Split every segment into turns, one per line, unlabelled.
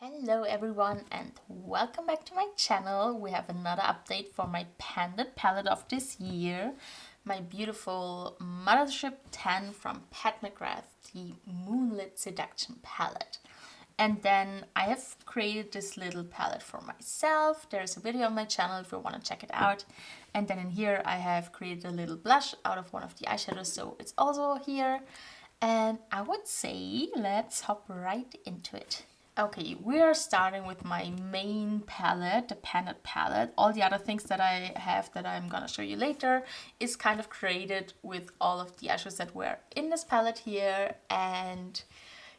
Hello everyone and welcome back to my channel. We have another update for my Pandit palette of this year. My beautiful Mothership 10 from Mcgrath, the Moonlit Seduction palette. And then I have created this little palette for myself. There's a video on my channel if you want to check it out. And then in here I have created a little blush out of one of the eyeshadows, so it's also here. And I would say let's hop right into it. Okay, we are starting with my main palette, the Pandit palette. All the other things that I have that I'm gonna show you later is kind of created with all of the eyeshadows that were in this palette here. And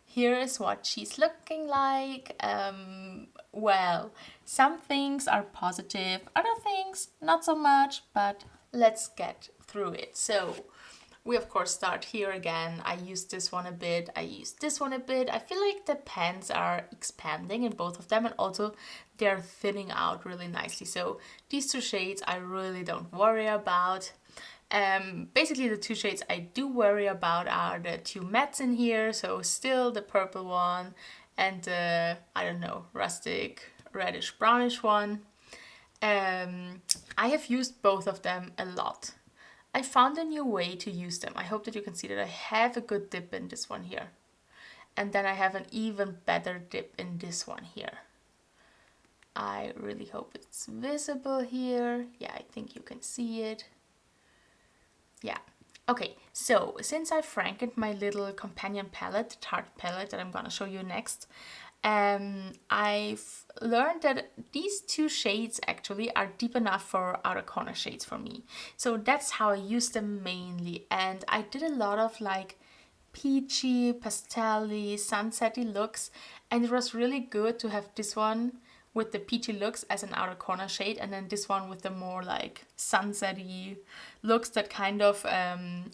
here is what she's looking like. Well, some things are positive, other things not so much, but let's get through it. So we of course start here again. I used this one a bit, I used this one a bit. I feel like the pans are expanding in both of them, and also they're thinning out really nicely. So these two shades I really don't worry about. Basically the two shades I do worry about are the two mattes in here, so still the purple one and the, I don't know, rustic reddish brownish one. I have used both of them a lot. I found a new way to use them. I hope that you can see that I have a good dip in this one here. And then I have an even better dip in this one here. I really hope it's visible here. Yeah, I think you can see it. Yeah. Okay, so since I frankened my little companion palette, the Tarte palette that I'm gonna show you next, I've learned that these two shades actually are deep enough for outer corner shades for me. So that's how I use them mainly. And I did a lot of like peachy, pastel-y, sunsetty looks, and it was really good to have this one with the peachy looks as an outer corner shade, and then this one with the more like sunsetty looks that kind of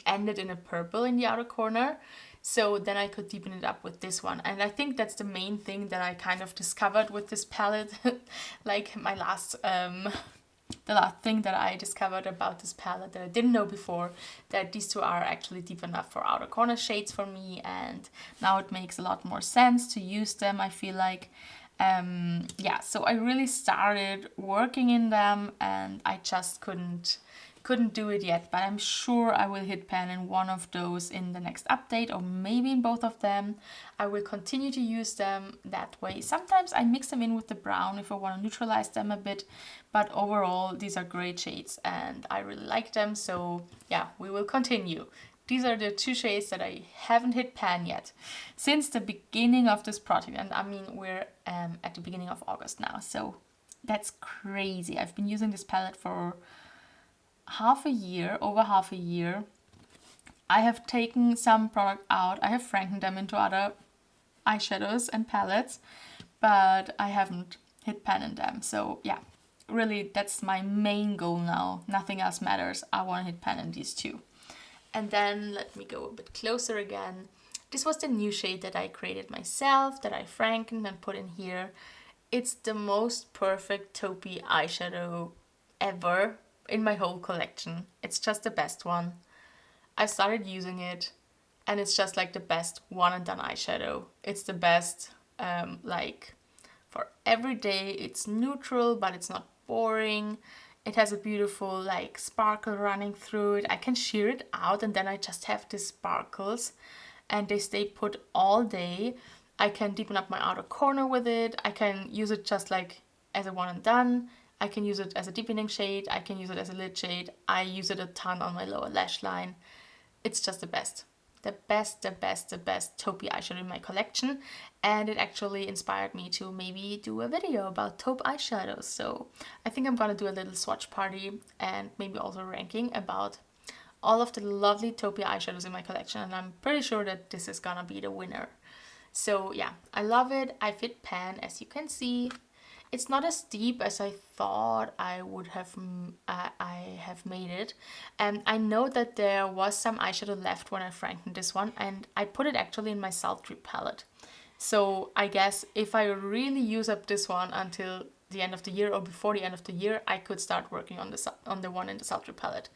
ended in a purple in the outer corner. So then I could deepen it up with this one. And I think that's the main thing that I kind of discovered with this palette. Like my last, the last thing that I discovered about this palette that I didn't know before, that these two are actually deep enough for outer corner shades for me. And now it makes a lot more sense to use them, I feel like. Yeah, so I really started working in them and I just couldn't do it yet, but I'm sure I will hit pan in one of those in the next update, or maybe in both of them. I will continue to use them that way. Sometimes I mix them in with the brown if I want to neutralize them a bit, but overall these are great shades and I really like them, so yeah, we will continue. These are the two shades that I haven't hit pan yet since the beginning of this project, and I mean we're at the beginning of August now, so that's crazy. I've been using this palette for half a year, over half a year. I have taken some product out, I have frankened them into other eyeshadows and palettes, but I haven't hit pan in them. So yeah, really that's my main goal now. Nothing else matters. I want to hit pan in these two. And then let me go a bit closer again. This was the new shade that I created myself, that I frankened and put in here. It's the most perfect taupey eyeshadow ever in my whole collection. It's just the best one. I started using it and it's just like the best one and done eyeshadow. It's the best like for every day. It's neutral but it's not boring. It has a beautiful like sparkle running through it. I can sheer it out and then I just have these sparkles and they stay put all day. I can deepen up my outer corner with it. I can use it just like as a one and done. I can use it as a deepening shade. I can use it as a lid shade. I use it a ton on my lower lash line. It's just the best. The best taupey eyeshadow in my collection. And it actually inspired me to maybe do a video about taupe eyeshadows. So I think I'm gonna do a little swatch party and maybe also ranking about all of the lovely taupey eyeshadows in my collection. And I'm pretty sure that this is gonna be the winner. So yeah, I love it. I fit pan, as you can see. It's not as deep as I thought I would have. I have made it, and I know that there was some eyeshadow left when I frankened this one, and I put it actually in my sultry palette. So I guess if I really use up this one until the end of the year or before the end of the year, I could start working on the one in the sultry palette.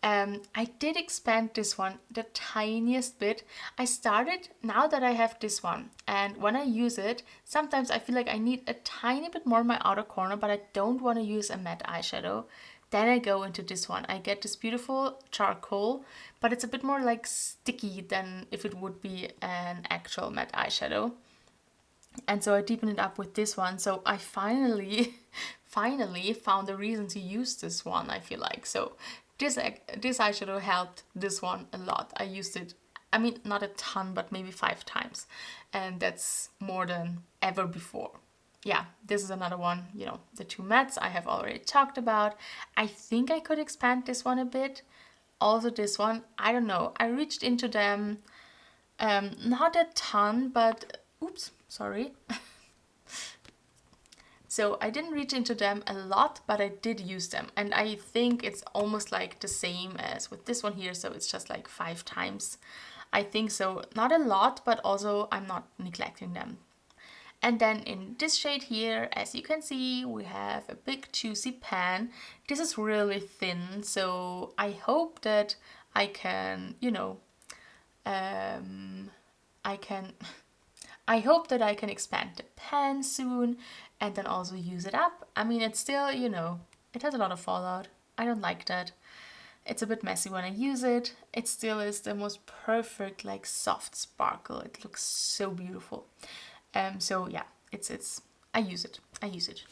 I did expand this one the tiniest bit. I started, now that I have this one, and when I use it, sometimes I feel like I need a tiny bit more in my outer corner, but I don't want to use a matte eyeshadow. Then I go into this one. I get this beautiful charcoal, but it's a bit more like sticky than if it would be an actual matte eyeshadow. And so I deepen it up with this one. So I finally found a reason to use this one, I feel like. So this eyeshadow helped this one a lot. I used it, I mean, not a ton, but maybe 5 times. And that's more than ever before. Yeah, this is another one, you know, the 2 mattes I have already talked about. I think I could expand this one a bit. Also this one, I don't know. I reached into them, not a ton, but, oops, sorry. So I didn't reach into them a lot, but I did use them. And I think it's almost like the same as with this one here. So it's just like 5 times. I think so. Not a lot, but also I'm not neglecting them. And then in this shade here, as you can see, we have a big juicy pan. This is really thin, so I hope that I can, you know, I hope that I can expand the pan soon and then also use it up. I mean, it's still, you know, it has a lot of fallout. I don't like that. It's a bit messy when I use it. It still is the most perfect, like, soft sparkle. It looks so beautiful. So yeah, I use it.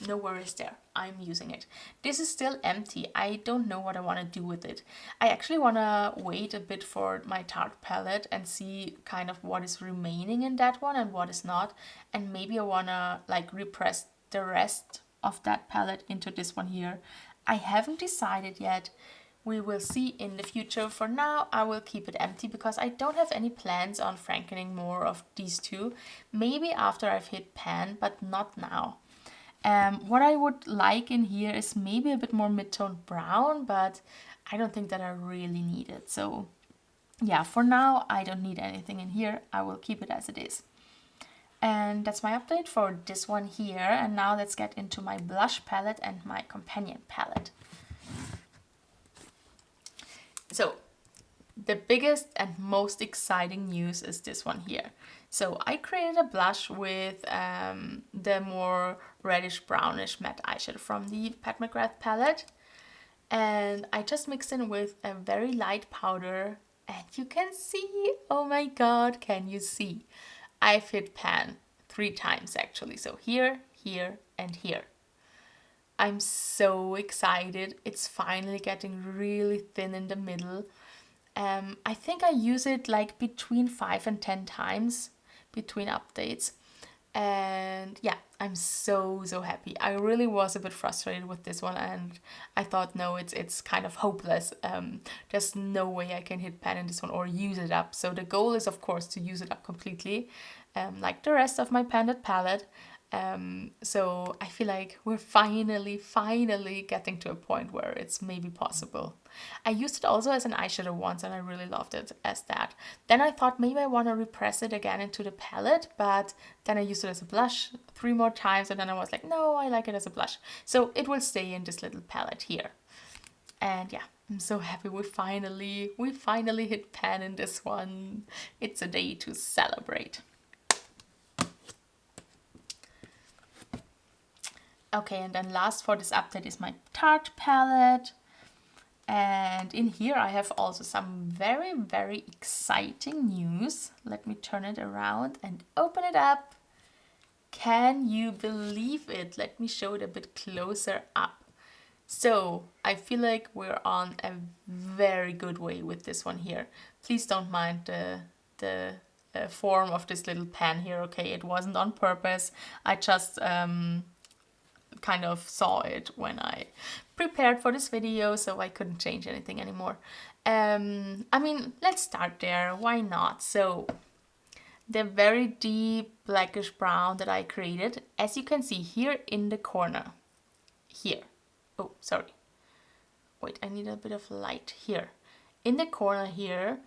No worries there. I'm using it. This is still empty. I don't know what I want to do with it. I actually want to wait a bit for my Tarte palette and see kind of what is remaining in that one and what is not. And maybe I want to like repress the rest of that palette into this one here. I haven't decided yet. We will see in the future. For now, I will keep it empty because I don't have any plans on frankening more of these 2. Maybe after I've hit pan, but not now. What I would like in here is maybe a bit more mid-tone brown, but I don't think that I really need it. So yeah, for now, I don't need anything in here. I will keep it as it is. And that's my update for this one here. And now let's get into my blush palette and my companion palette. So the biggest and most exciting news is this one here. So I created a blush with the more reddish brownish matte eyeshadow from the Mcgrath palette. And I just mixed in with a very light powder. And you can see, oh my god, can you see? I've hit pan 3 times actually. So here, here, and here. I'm so excited. It's finally getting really thin in the middle. I think I use it like between 5 and 10 times between updates. And yeah, I'm so happy. I really was a bit frustrated with this one and I thought, no, it's kind of hopeless. There's no way I can hit pan in this one or use it up. So the goal is, of course, to use it up completely, like the rest of my Pandit palette. So I feel like we're finally getting to a point where it's maybe possible. I used it also as an eyeshadow once and I really loved it as that. Then I thought maybe I want to repress it again into the palette, but then I used it as a blush 3 more times and then I was like, no, I like it as a blush. So it will stay in this little palette here. And yeah, I'm so happy we finally hit pan in this one. It's a day to celebrate. Okay, and then last for this update is my Tarte palette. And in here I have also some very exciting news. Let me turn it around and open it up. Can you believe it? Let me show it a bit closer up. So I feel like we're on a very good way with this one here. Please don't mind the form of this little pan here, okay? It wasn't on purpose. I just kind of saw it when I prepared for this video, so I couldn't change anything anymore. I mean, let's start there. Why not? So the very deep blackish brown that I created, as you can see here in the corner, here. Oh, sorry. Wait, I need a bit of light here. In the corner here,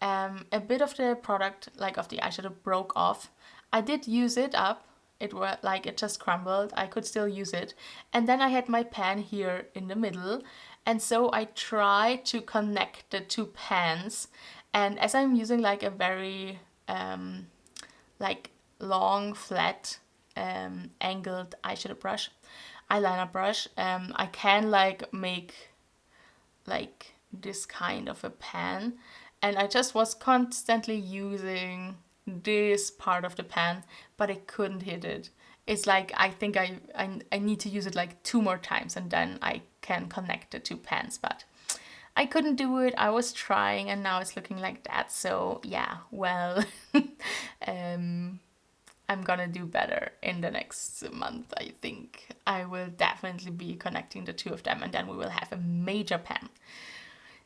a bit of the product, like of the eyeshadow, broke off. I did use it up. It was like it just crumbled. I could still use it. And then I had my pan here in the middle And so I try to connect the two pans. And as I'm using like a very like long, flat, angled eyeshadow brush, eyeliner brush, I can like make like this kind of a pan. And I just was constantly using this part of the pan, but I couldn't hit it. It's like I think I need to use it like 2 more times and then I can connect the two pans, but I couldn't do it. I was trying and now it's looking like that. So yeah, well, I'm gonna do better in the next month, I think. I will definitely be connecting the two of them and then we will have a major pan.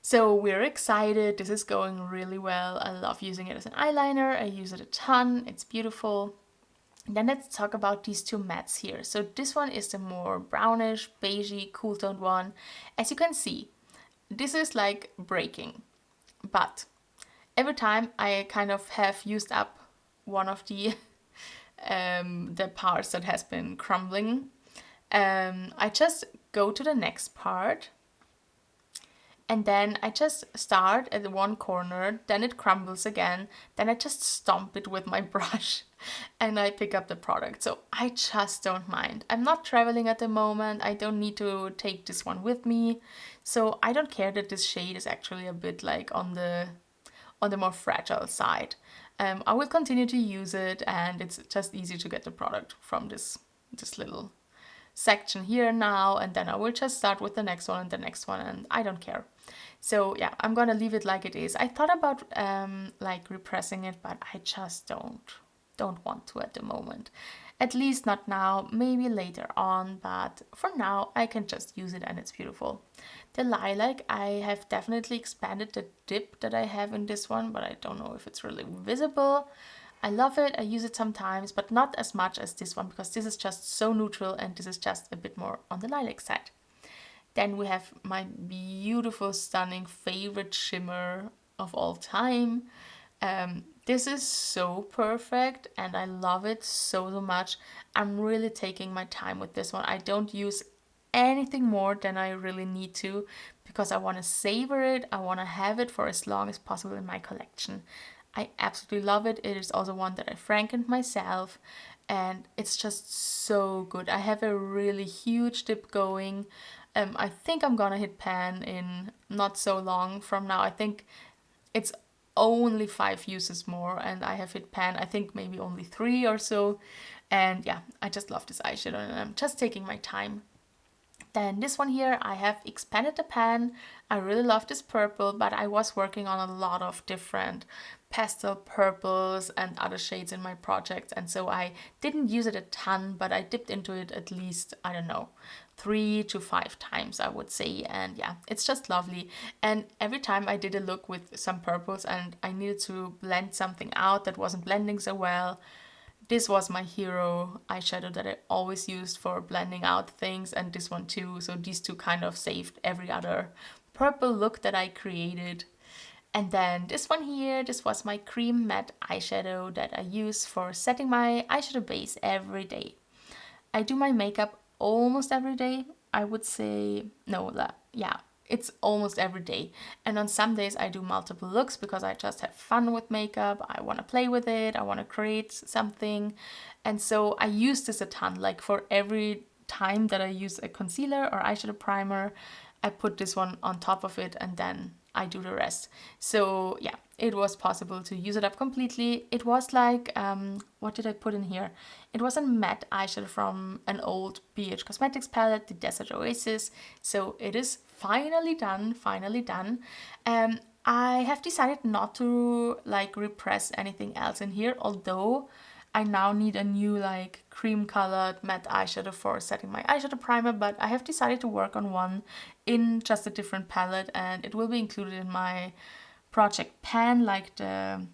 So we're excited. This is going really well. I love using it as an eyeliner. I use it a ton. It's beautiful. Then let's talk about these two mattes here. So this one is the more brownish, beigey, cool toned one. As you can see, this is like breaking. But every time I kind of have used up one of the parts that has been crumbling, I just go to the next part. And then I just start at the one corner, then it crumbles again, then I just stomp it with my brush and I pick up the product. So I just don't mind. I'm not traveling at the moment. I don't need to take this one with me. So I don't care that this shade is actually a bit like on the more fragile side. I will continue to use it and it's just easy to get the product from this little section here now, and then I will just start with the next one and the next one and I don't care. So yeah, I'm gonna leave it like it is. I thought about like repressing it, but I just don't want to at the moment. At least not now, maybe later on, but for now I can just use it and it's beautiful. The lilac, I have definitely expanded the dip that I have in this one, but I don't know if it's really visible. I love it, I use it sometimes, but not as much as this one because this is just so neutral and this is just a bit more on the lilac side. Then we have my beautiful, stunning favorite shimmer of all time. This is so perfect and I love it so much. I'm really taking my time with this one. I don't use anything more than I really need to because I want to savor it. I want to have it for as long as possible in my collection. I absolutely love it. It is also one that I frankened myself and it's just so good. I have a really huge dip going. I think I'm gonna hit pan in not so long from now. I think it's only 5 uses more and I have hit pan, I think maybe only 3 or so. And yeah, I just love this eyeshadow and I'm just taking my time. Then this one here, I have expanded the pan. I really love this purple, but I was working on a lot of different pastel purples and other shades in my project. And so I didn't use it a ton, but I dipped into it at least, I don't know, 3 to 5 times, I would say. And yeah, it's just lovely. And every time I did a look with some purples and I needed to blend something out that wasn't blending so well, this was my hero eyeshadow that I always used for blending out things, and this one too. So these two kind of saved every other purple look that I created. And then this one here, this was my cream matte eyeshadow that I use for setting my eyeshadow base every day. I do my makeup almost every day. I would say, no, yeah, it's almost every day. And on some days I do multiple looks because I just have fun with makeup. I want to play with it. I want to create something. And so I use this a ton. Like for every time that I use a concealer or eyeshadow primer, I put this one on top of it and then I do the rest. So yeah, it was possible to use it up completely. It was like, what did I put in here? It was a matte eyeshadow from an old BH Cosmetics palette, the Desert Oasis. So it is finally done, finally done. I have decided not to like repress anything else in here, although I now need a new like cream colored matte eyeshadow for setting my eyeshadow primer, but I have decided to work on one in just a different palette and it will be included in my project pan, like the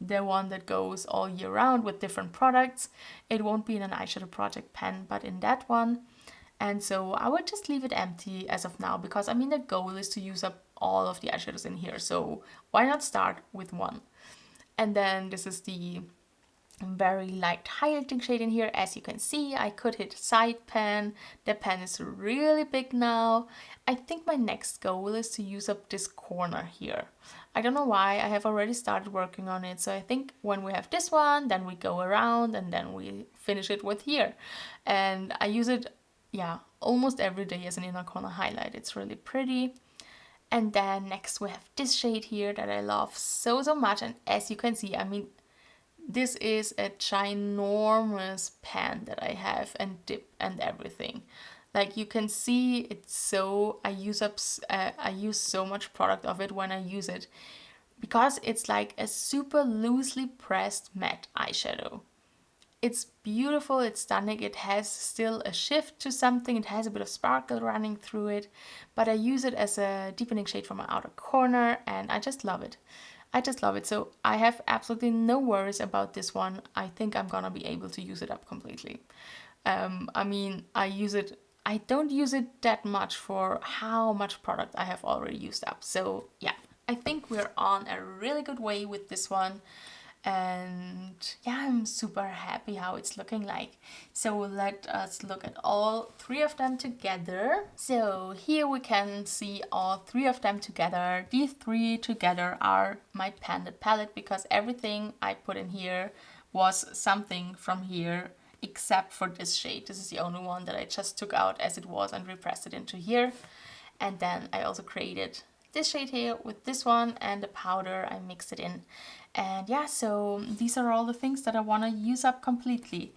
one that goes all year round with different products. It won't be in an eyeshadow project pan, but in that one. And so I will just leave it empty as of now because I mean the goal is to use up all of the eyeshadows in here, so why not start with one? And then this is the very light highlighting shade in here. As you can see, I could hit side pan. The pan is really big now. I think my next goal is to use up this corner here. I don't know why, I have already started working on it. So I think when we have this one, then we go around and then we finish it with here. And I use it, yeah, almost every day as an inner corner highlight. It's really pretty. And then next we have this shade here that I love so much. And as you can see, I mean, this is a ginormous pan that I have and dip and everything. Like you can see, it's so, I use so much product of it when I use it, because it's like a super loosely pressed matte eyeshadow. It's beautiful, it's stunning, it has still a shift to something, it has a bit of sparkle running through it, but I use it as a deepening shade for my outer corner and I just love it. I just love it. So I have absolutely no worries about this one. I think I'm gonna be able to use it up completely. I mean, I don't use it that much for how much product I have already used up. So yeah, I think we're on a really good way with this one. And yeah, I'm super happy how it's looking like. So let us look at all three of them together. So here we can see all three of them together. These three together are my Pandit palette, because everything I put in here was something from here except for this shade. This is the only one that I just took out as it was and repressed it into here. And then I also created this shade here with this one and the powder, I mixed it in. And yeah, so these are all the things that I want to use up completely.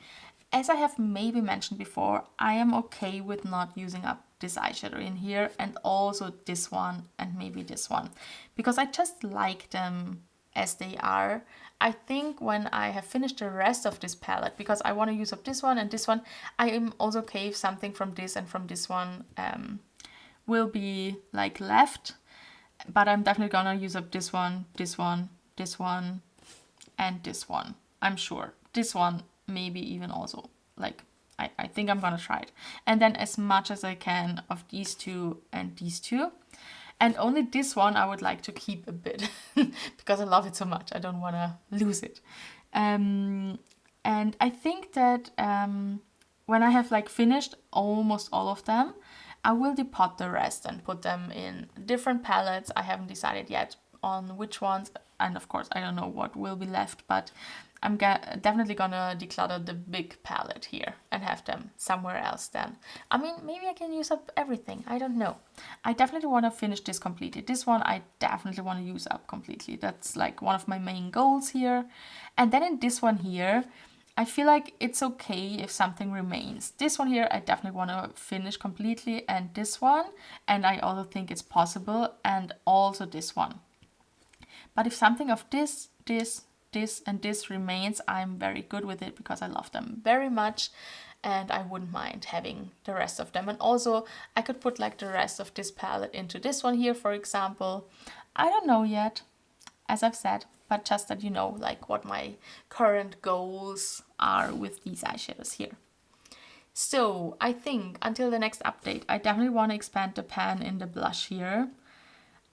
As I have maybe mentioned before, I am okay with not using up this eyeshadow in here, and also this one and maybe this one, because I just like them as they are. I think when I have finished the rest of this palette, because I want to use up this one and this one, I am also okay if something from this and from this one will be like left. But I'm definitely gonna use up this one, this one, this one, and this one. I'm sure. This one, maybe even also. Like, I think I'm gonna try it. And then as much as I can of these two and these two. And only this one I would like to keep a bit because I love it so much. I don't wanna lose it. And I think that when I have like finished almost all of them, I will depot the rest and put them in different palettes. I haven't decided yet on which ones, and of course I don't know what will be left, but I'm definitely gonna declutter the big palette here and have them somewhere else then. I mean, maybe I can use up everything, I don't know. I definitely want to finish this completely. This one I definitely want to use up completely. That's like one of my main goals here. And then in this one here, I feel like it's okay if something remains. This one here, I definitely want to finish completely, and this one, and I also think it's possible, and also this one. But if something of this, and this remains, I'm very good with it because I love them very much, and I wouldn't mind having the rest of them. And also, I could put like the rest of this palette into this one here, for example. I don't know yet, as I've said, but just that you know, like what my current goals are with these eyeshadows here. So I think until the next update, I definitely want to expand the pan in the blush here.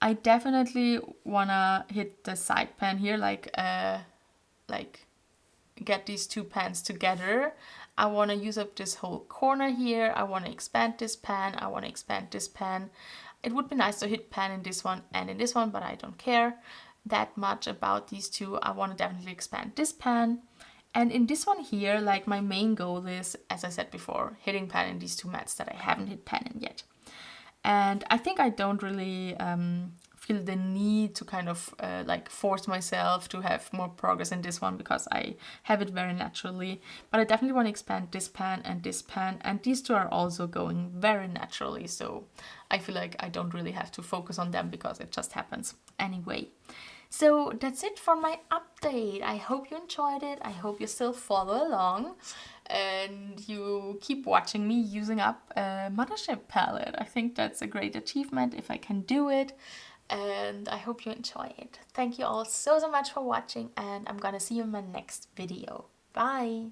I definitely want to hit the side pan here, like get these two pans together. I want to use up this whole corner here. I want to expand this pan. I want to expand this pan. It would be nice to hit pan in this one and in this one, but I don't care that much about these two. I want to definitely expand this pan. And in this one here, like my main goal is, as I said before, hitting pan in these two mattes that I haven't hit pan in yet. And I think I don't really feel the need to kind of like force myself to have more progress in this one, because I have it very naturally. But I definitely want to expand this pan, and these two are also going very naturally. So I feel like I don't really have to focus on them because it just happens anyway. So that's it for my update. I hope you enjoyed it. I hope you still follow along and you keep watching me using up a Mothership palette. I think that's a great achievement if I can do it. And I hope you enjoy it. Thank you all so much for watching, and I'm gonna see you in my next video. Bye!